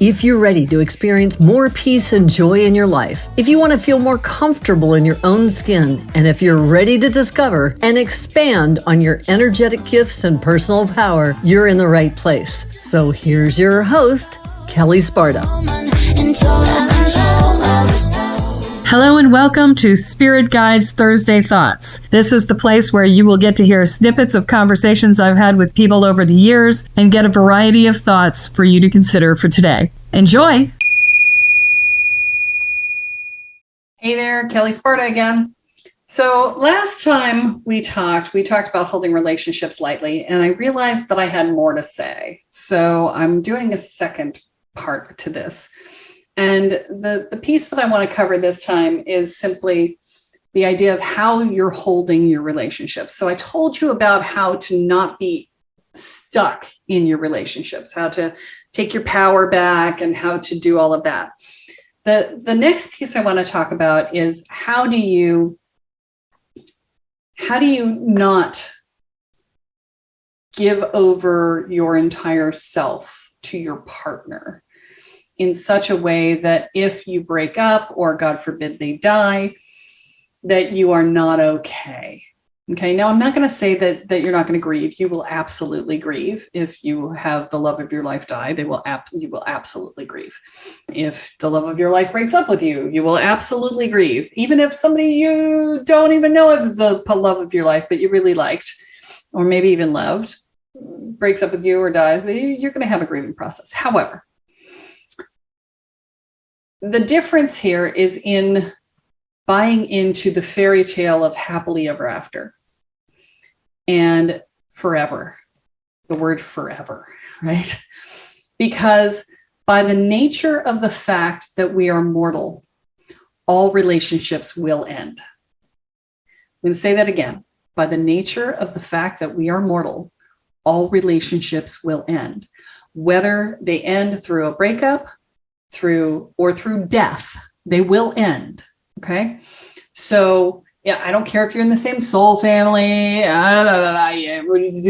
If you're ready to experience more peace and joy in your life, if you want to feel more comfortable in your own skin, and if you're ready to discover and expand on your energetic gifts and personal power, you're in the right place. So here's your host, Kelle Sparta. Hello and welcome to Spirit Guides Thursday Thoughts. This is the place where you will get to hear snippets of conversations I've had with people over the years and get a variety of thoughts for you to consider for today. Enjoy! Hey there, Kelle Sparta again. So last time we talked about holding relationships lightly, and I realized that I had more to say. So I'm doing a second part to this. And the piece that I want to cover this time is simply the idea of how you're holding your relationships. So I told you about how to not be stuck in your relationships, how to take your power back and how to do all of that. The next piece I want to talk about is how do you not give over your entire self to your partner in such a way that if you break up or God forbid they die, that you are not okay. Okay. Now I'm not going to say that you're not going to grieve. You will absolutely grieve. If you have the love of your life die, you will absolutely grieve. If the love of your life breaks up with you, you will absolutely grieve. Even if somebody you don't even know if it's the love of your life, but you really liked, or maybe even loved, breaks up with you or dies, you're going to have a grieving process. However, the difference here is in buying into the fairy tale of happily ever after and forever, the word forever, right? Because by the nature of the fact that we are mortal, all relationships will end. I'm going to say that again. By the nature of the fact that we are mortal, all relationships will end, whether they end through a breakup, through death, they will end. Okay. So yeah, I don't care if you're in the same soul family,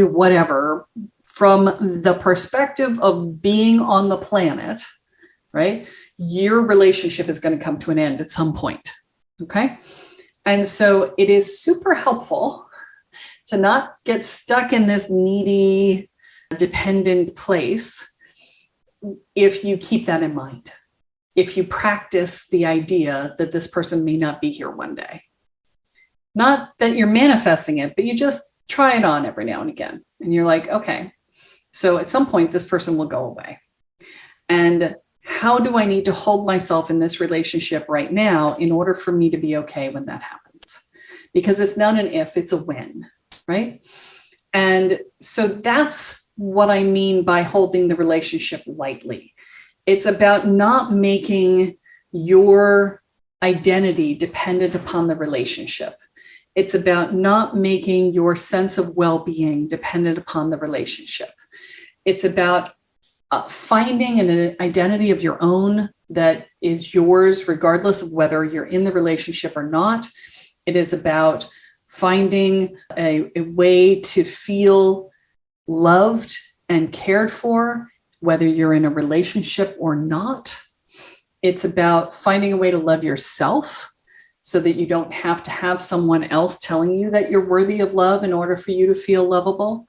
whatever, from the perspective of being on the planet, right? Your relationship is going to come to an end at some point. Okay. And so it is super helpful to not get stuck in this needy, dependent place if you keep that in mind, if you practice the idea that this person may not be here one day. Not that you're manifesting it, but you just try it on every now and again. And you're like, okay, so at some point this person will go away. And how do I need to hold myself in this relationship right now in order for me to be okay when that happens? Because it's not an if, it's a when, right? And so that's what I mean by holding the relationship lightly. It's about not making your identity dependent upon the relationship. It's about not making your sense of well-being dependent upon the relationship. It's about finding an identity of your own that is yours, regardless of whether you're in the relationship or not. It is about finding a way to feel loved and cared for, whether you're in a relationship or not. It's about finding a way to love yourself so that you don't have to have someone else telling you that you're worthy of love in order for you to feel lovable.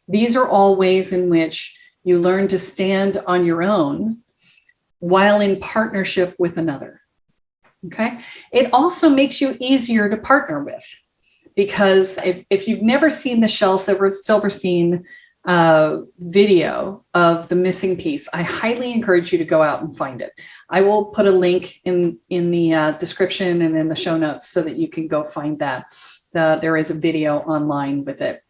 These are all ways in which you learn to stand on your own while in partnership with another. Okay. It also makes you easier to partner with, because if you've never seen the Kelle Silverstein video of the missing piece, I highly encourage you to go out and find it. I will put a link in the description and in the show notes so that you can go find that. There is a video online with it,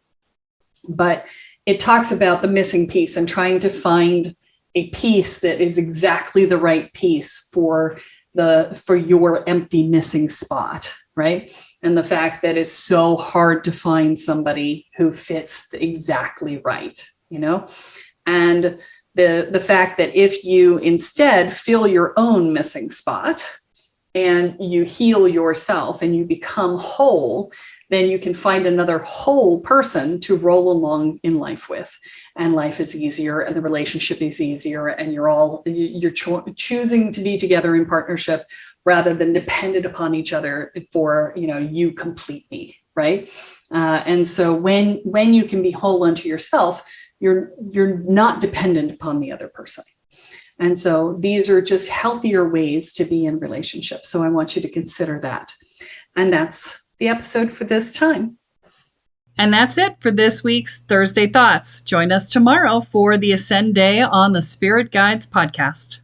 but it talks about the missing piece and trying to find a piece that is exactly the right piece for your empty missing spot. Right. And the fact that it's so hard to find somebody who fits exactly right, and the fact that if you instead fill your own missing spot and you heal yourself and you become whole, then you can find another whole person to roll along in life with, and life is easier, and the relationship is easier, and you're choosing to be together in partnership rather than dependent upon each other for, you complete me, right? And so when you can be whole unto yourself, you're not dependent upon the other person. And so these are just healthier ways to be in relationships. So I want you to consider that. And that's the episode for this time. And that's it for this week's Thursday Thoughts. Join us tomorrow for the Ascend Day on the Spirit Guides podcast.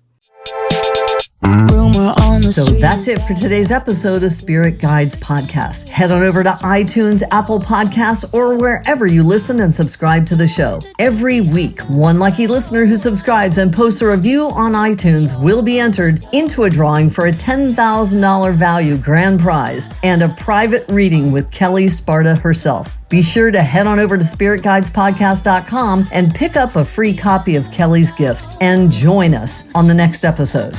So that's it for today's episode of Spirit Guides Podcast. Head on over to iTunes, Apple Podcasts, or wherever you listen and subscribe to the show. Every week, one lucky listener who subscribes and posts a review on iTunes will be entered into a drawing for a $10,000 value grand prize and a private reading with Kelle Sparta herself. Be sure to head on over to spiritguidespodcast.com and pick up a free copy of Kelle's gift and join us on the next episode.